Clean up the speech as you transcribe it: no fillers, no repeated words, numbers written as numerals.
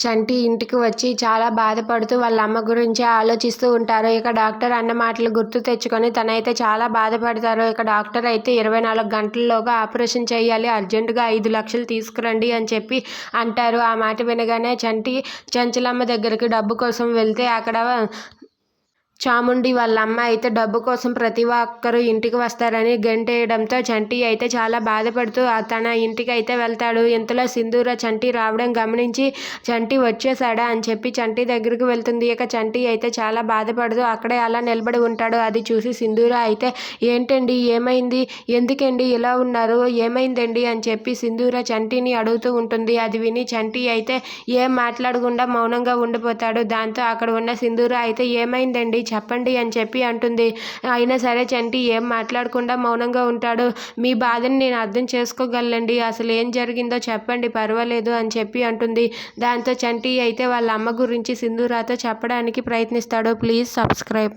చంటి ఇంటికి వచ్చి చాలా బాధపడుతూ వాళ్ళ అమ్మ గురించి ఆలోచిస్తూ ఉంటారు. ఇక డాక్టర్ అన్న మాటలు గుర్తు తెచ్చుకొని తనైతే చాలా బాధపడతారు. ఇక డాక్టర్ అయితే 24 గంటల్లోగా ఆపరేషన్ చేయాలి, అర్జెంటుగా 5 లక్షలు తీసుకురండి అని చెప్పి అంటారు. ఆ మాట వినగానే చంటి చెంచలమ్మ దగ్గరికి డబ్బు కోసం వెళ్తే అక్కడ చాముండి వాళ్ళ అమ్మ అయితే డబ్బు కోసం ప్రతి ఒక్కరూ ఇంటికి వస్తారని గెంటేయడంతో చంటి అయితే చాలా బాధపడుతూ తన ఇంటికి అయితే వెళ్తాడు. ఇంతలో సింధూర చంటి రావడం గమనించి చంటి వచ్చేసాడా అని చెప్పి చంటి దగ్గరికి వెళ్తుంది. ఇక చంటి అయితే చాలా బాధపడుతూ అక్కడే అలా నిలబడి ఉంటాడు. అది చూసి సింధూర అయితే ఏంటండి ఏమైంది, ఎందుకండి ఇలా ఉన్నారు, ఏమైందండి అని చెప్పి సింధూర చంటిని అడుగుతూ ఉంటుంది. అది విని చంటి అయితే ఏం మాట్లాడకుండా మౌనంగా ఉండిపోతాడు. దాంతో అక్కడ ఉన్న సింధూర అయితే ఏమైందండి చెప్పండి అని చెప్పి అంటుంది. అయినా సరే చంటి ఏం మాట్లాడకుండా మౌనంగా ఉంటాడు. మీ బాధని నేను అర్థం చేసుకోగలండి, అసలు ఏం జరిగిందో చెప్పండి పర్వాలేదు అని చెప్పి అంటుంది. దాంతో చంటి అయితే వాళ్ళ అమ్మ గురించి సింధూరాతో చెప్పడానికి ప్రయత్నిస్తాడు. Please subscribe.